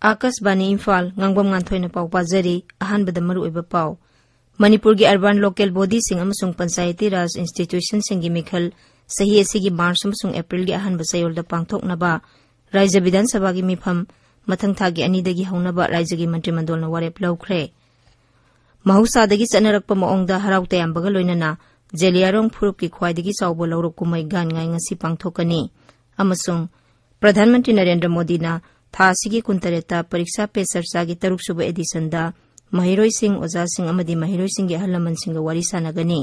Akasbani Imphal Ngangbam Nganthoi na pau pazari ahanbada maruoiba pau Manipur gi urban local body sing amasung panchayati raj institution singi mikhal sahi asigi March amasung April gi ahanba sayolda pangthoknaba Raija Vidhan Sabha gi mifam mathang thagi ani dagi haunaba Raija gi mantri mandol na warep laukhre Mahusa dagi chanarakpa maongda harau tayambaga loinana Jeliarong Phurup ki khwaidagi chawbo lawrok kumai gan ngai ngasi pangthokani amasung Pradhan Mantri Narendra Modi na tha asigi kuntareta pariksha pe sarcha gi taruk suba edition da mahiroi sing oja sing amadi mahiroi sing gi halaman sing ga wari sanagani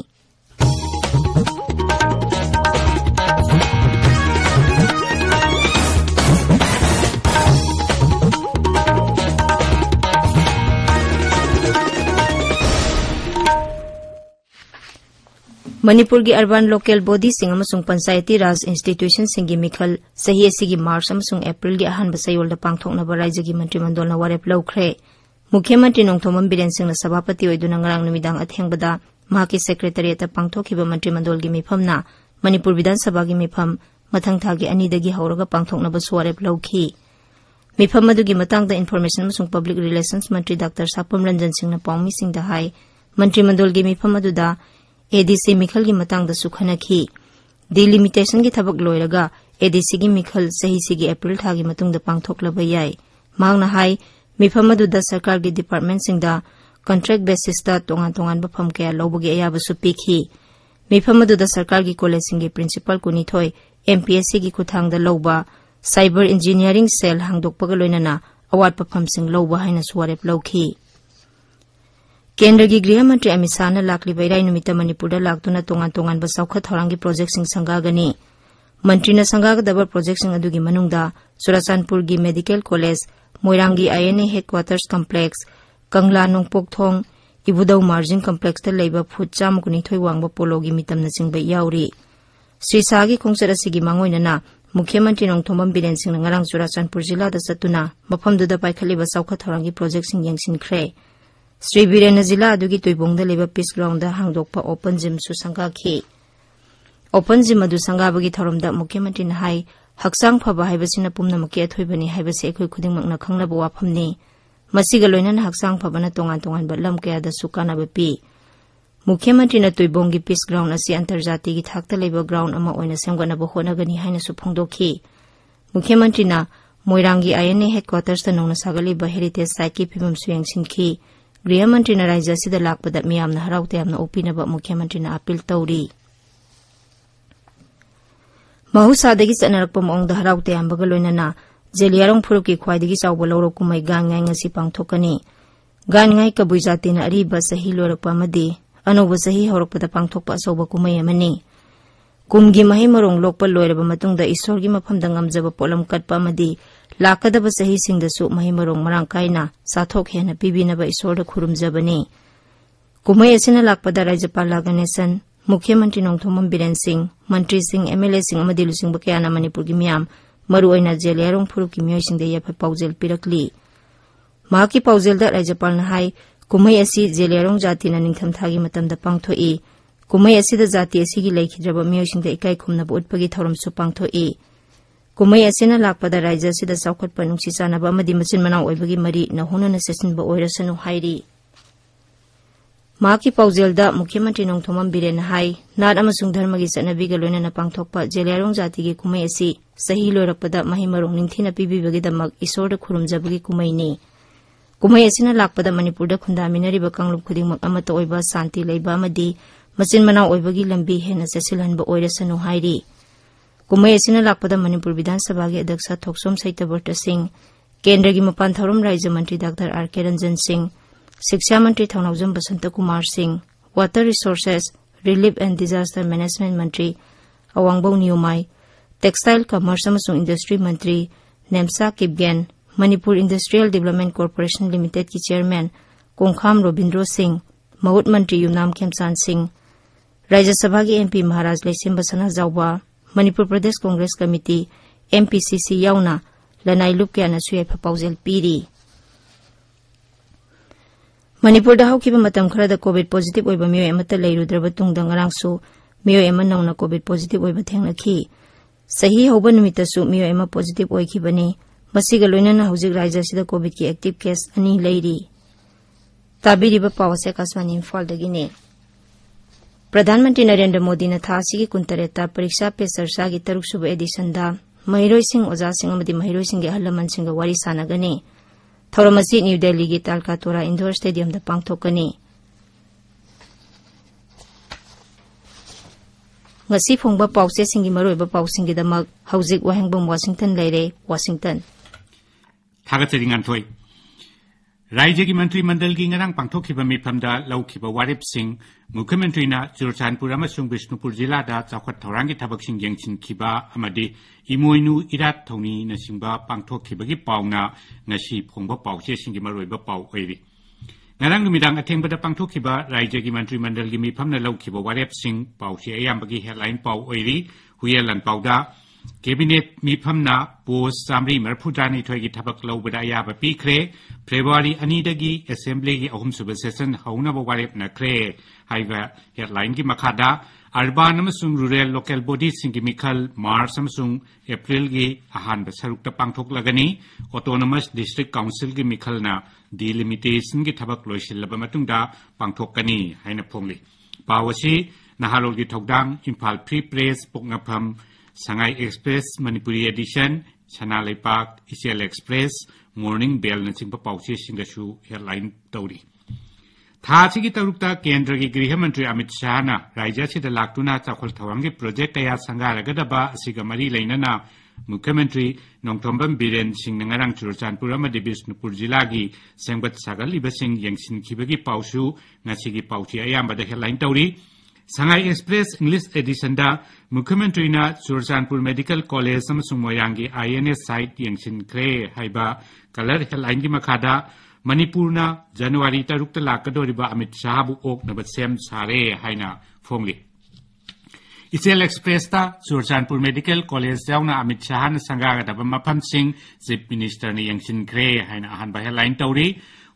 Manipur gi urban local body sing amasung panchayati raj institution sing gi mikhal sahi asigi March amasung April gi ahan basayol da pangthokna ba Raija gi mantri mandol na warep laukhre Mukhyamantri Nongthomam Biren Singh na sabapati oiduna ngarang numidang athengbada mahaki secretariat ta pangthokhiba mantri mandol gi mifamna Manipur Vidhan Sabha gi mifam mathang thagi ani dagi hauraga pangthokna ba warep laukhi mifam adu gi matang da information amasung public relations mantri Dr. Sapam Ranjan Singh na pawmi sing da hai mantri mandol gi mifam adu da ADC Mikhal gi matang da sukhanakhi delimitation gi thabak loiraga ADC gi Mikhal sahi sigi April thagi matung da pangthoklaba yai mangna hai mifam adu da sarkar gi department sing da contract basis da tongan ba pham kya lobagi ayaba supikhi mifam adu da sarkar gi college sing gi principal kunithoi MPSC gi kuthang da loba cyber engineering cell hangdokpa ga loinana award pa pham sing loba haina suwarep lawkhi Kendra gi Griha Mantri Amit Shah na lakli bairai numita Manipur da laktuna tongan ba saukha thorangi project sing sangagani Mantri na sangagadaba project sing adugi manungda Surachanpur gi Medical College Moirangi INA Headquarters Complex Kangla Nongpok Thong Ibudau Margin Complex ta leiba phut chamkuni thoi wangba polo gi mitam na singba yauri Sri Shah gi khongchara sigi mangoina na Mukhyamantri Nongthomam Biren Singh na ngarang Surachanpur jila da satuna mafam du da paikhaliba saukha thorangi project sing yangsinkhre Sri Birena Zila adugi toibongda leba peace ground da hangdokpa open gym su sangakhi open gym adu sangabagi thoromda Mukhyamantri na hai haksang phaba haibasina pumna maki athoibani haibase ekhoi khudingmakna khangnaba wafamni masiga loinana haksang phabana tongan ba lam kaya da sukana ba pi Mukhyamantri na toibonggi peace ground asi antarjati gi thakta leba ground ama oina semgana ba honagani haina su phongdokhi Mukhyamantri na Moirangi INA headquarters ta nongna sagali ba heritage site ki phibam suyang sinki Griha Mantri na Raija sida lakpada miyamna haraute amna opinaba Mukhyamantri na appeal tawri Mahusadagi chanarakpa maongda haraute ambaga loinana Jeliarong Phurup ki khwaidagi chawba lawrok kumai gan ngai ngasi pangthokani gan ngai kabui jati na ariba sahi lorakpa amadi anoba sahi horakpada pangthokpa asoba kumai amani kumgi mahi marong lokpa loiraba matungda isorgi mafamda ngamjaba polam katpa amadi lakadaba sahi singdasu mahi marong marang kaina sathok hena pibinaba isorda khurumjabani kumai asina lakpada Rajyapal Ganesan Mukhyamantri Nongthomam Biren Singh Mantri Singh MLA Singh amadi lusingba kayana Manipur gi miyam maru oina Jeliarong Phurup ki miyoi singda yafa paujel pirakli mahaki paujel da Rajyapal na hai kumai asi Jeliarong jati na ningtham thagi matamda pangthoi kumai asida jati asigi laikhidraba miyoi singda ikai khumnaba utpagi thorom su pangthoi kumai asina lakpada Raija sida saukhatpa nungsi chanaba amadi machin manau oibagi mari na honana sesinba oirasanu hairi mahaki paujelda Mukhyamantri Nongthomam Biren hai nat amasung dharmagi chanabiga loinana pangthokpa Jeliarong jati gi kumai asi sahi loirakpada mahi marong ningthina pibibagi damak isorda khurumjabagi kumai ni kumai asina lakpada Manipurda khundaminariba kanglup khudingmak amata oiba santi leiba amadi machin manau oibagi lambi hena sesilhanba oirasanu hairi kumai asina lakpada Manipur Vidhan Sabha gi Adhyaksha Thoksom Saitabarta Singh Kendra gi Mapan Thorom Raija Mantri Dr. R.K. Ranjan Singh Shiksha Mantri Thaunawjam Basanta Kumar Singh Water Resources Relief and Disaster Management Mantri Awangbau Niyomai Textile Commerce amasung Industry Mantri Nemsa Kipgen Manipur Industrial Development Corporation Limited ki Chairman Kongkham Robindro Singh Mahut Mantri Yumnam Khemsan Singh Rajya Sabha gi MP Maharaj Leisim Basana Jauba Manipur Pradesh Congress Committee MPCC yauna lanai lup kya suya paujel piri Manipur da haukiba matam khara da COVID positive oiba miyoi amata leirudraba tungda ngarangsu miyoi ama nauna COVID positive oiba thengnakhi sahi hoba numitasu miyoi ama positive oikibani मसीगा लोइनना हौजिक राज्यसिदा COVID की active case अनि लेरी ताबिरिबा पावसे आकाशवाणी इम्फालदगिने प्रधानमंत्री नरेंद्र मोदी ने थासी कुंतरेता परीक्षा पे चर्चा की तरुकसुब एडिशनदा महिरोइसिंग ओजासिंग अमदी महिरोइसिंग के अहलमनसिंग वारी सानागनी थौरमसी न्यू दिल्ली की तालकातोरा इंडोर स्टेडियम दा पांगथोकनी ngasi phongba pause singi maroiba pausing gidamak hauzik Wahengton Washington leire Washington Thagatsari Nganthoi राज्य की मंत्रिमंडल की ngarang pangthokhiba mifamda laukhiba waripsing मुख्यमंत्री ना चुरचानपुर अमसुंग बिष्णुपुर जिला दा चाखत थौरांग की थबकसिंग यंगसिनखिबा अमदि Imoinu इरात थौनी नसिंबा पांगथोखिबगी पाउना ngasi phongba pause singi maroiba pau oiri ngarang numidang athengba पांगथोखिबा राज्य की मंत्रिमंडल की मिफमना लौखिबा waripsing pause ayambagi headline pau oiri huyelan pauda cabinet मिफमना पोस्ट चामरी मरफुदानी थोगी थबक लौबदा याबा पीख्रे फेब्रुआरी अनीदगी असेंबली की अहुमसुब सेशन हौनब वारेप नख्रे हाइबा हेडलाइन की मखादा अर्बन अमसुंग रूरल लोकल बॉडी सिंगी मिखल मार्च अमसुंग अप्रैल की अहानब सरुकता पांगथोकलगनी ऑटोनोमस डिस्ट्रिक्ट काउंसिल की मिखलना डिलिमिटेशन की थबक लोइसिलबा मतुंगदा पांगथोकनी हाइना फोंगली पावसी नहारोल की थौदांग इम्फाल फ्री प्रेस पोकनाफम Sangai Express Manipuri Edition Chanalai Park Isial Express Morning Bell na singpa pause singashu headline tauri tha chigi tarukta kendra gi griha mantri Amit Shah na rajya sida laktuna chakhol thawang gi project kaya sangaraga ba asiga mari leinana मुख्यमंत्री नोंगथोंबम बीरेन सिंह नंगरांग चुरचानपुर अमदि बिष्णुपुर जिला की सेंगबत सागलिबा सिंह यंगसिनखिबगी पाउसु ngasi पाउची अयामबदा headline तौरी Sangai Express English Edition da मुख्यमंत्री ना चुरचानपुर मेडिकल कॉलेज अमसुंग मोयांगी INS साइट यंगसिनख्रे हाइबा कलर हेडलाइन की मखादा मणिपुर ना जनवरी 3 लाकदोरिबा अमित शाह बु ओकनब सेम सारे हाइना फोंगली इसेल एक्सप्रेस ता चुरचानपुर मेडिकल कॉलेज जाउना अमित शाह न संगागदब मफम सिंह चीफ मिनिस्टर ने यंगसिनख्रे हाइना अहानबा हेडलाइन तौरी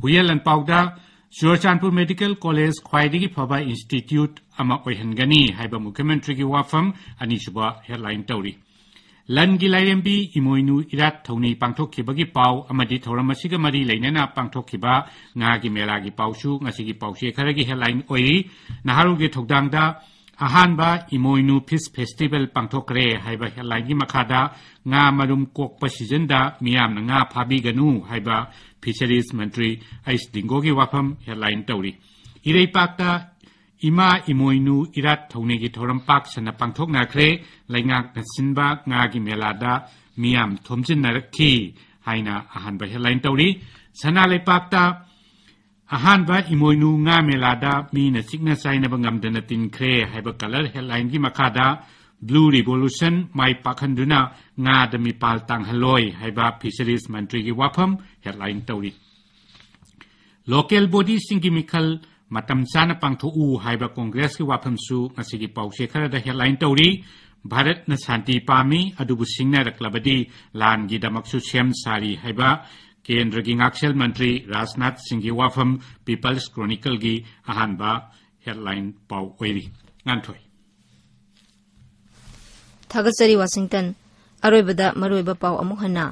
हुयलन पाउदा चुरचानपुर मेडिकल कॉलेज ख्वाइदगी फबा इंस्टीट्यूट अमा ओइहनगनी हाइबा मुख्यमंत्री की वाफम अनिसुबा हेडलाइन तौरी लनगी लाइरेंबी इमोइनु इरात थौनी पांगथोखिबगी पाउ अमदि थौरमसिगा मरी लैनना पांगथोखिबा ngaगी मेलागी पाउसु ngasiगी पाउसे खरगी हेडलाइन ओइरी नहारुगी थौदांगदा अहानबा इमोइनु फिश फेस्टिवल पांगथोखरे हाइबा हेडलाइन की मखादा nga marum kokpa सीजनदा मियामना nga फाबिगनु हाइबा फिशरीज मंत्री आइस दिंगोगी वाफम हेडलाइन तौरी इरेपाकता इमा इमोइनु इरात थौनेगी थौरम पाक सना पांगथोकनाख्रे लाइंगाक नसिनबा ngaगी मेलादा मियाम थोमजिननरखी हाइना अहानबा हेडलाइन तौरी सना लेपाकता अहानबा इमोइनु nga मेलादा मीना सिग्ना साइनबा ngamdana tinkhre हाइबा कलर हेडलाइन की मखादा ब्लू रिवोल्यूशन माई पाखंदुना nga दमी पाल तांगहलोय हाइबा फिशरीज मंत्री की वाफम हेडलाइन तौरी लोकल बॉडी सिंगी मिखल मतम चाना पांगथोउ हाइबा कांग्रेस की वाफमसु ngasi पाउसे खरदा हेडलाइन तौरी भारत न शांति पामी अदुबु सिंगना रखलबदी लान की दमकसु सेम सारी हाइबा केंद्र की ngakchel मंत्री राजनाथ सिंह की वाफम पीपल्स क्रॉनिकल की अहानबा हेडलाइन पाउ ओइरी nganthoi Thagatsari Washington Aroibada Maroiba Pau Amuhana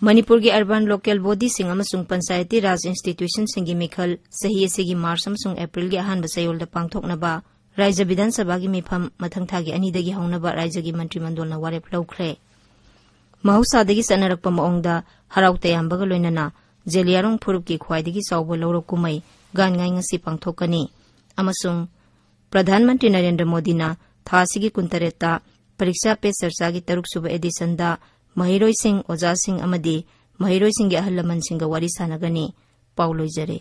Manipur की अर्बन लोकल बॉडी सिंग अमसुंग पंचायती राज इंस्टीट्यूशन सिंगी मिखल सही सिगी मार्च अमसुंग अप्रैल की अहानब सयोलदा पांगथोकनबा राज्य विधानसभा की मिफम मथंग थागी अनिदगी हौनबा राज्य की मंत्रिमंडलना वारेप लौख्रे महौसादगी सनरकपा मओंगदा हराउ तयामबगा लोइनना जेलियारोंग फुरुप की ख्वाइदगी चाउबा लौरो कुमै गानगाई ngasi पांगथोकनी अमसुंग प्रधानमंत्री नरेंद्र मोदी ना थासिगी कुंतरेता परीक्षा पे चर्चा की 3 एडिशन दा महिरोइसिंग ओजासिंग अमदी महिरोइसिंग के अहलमनसिंग वारी सानगनी पाउ लोइजरे।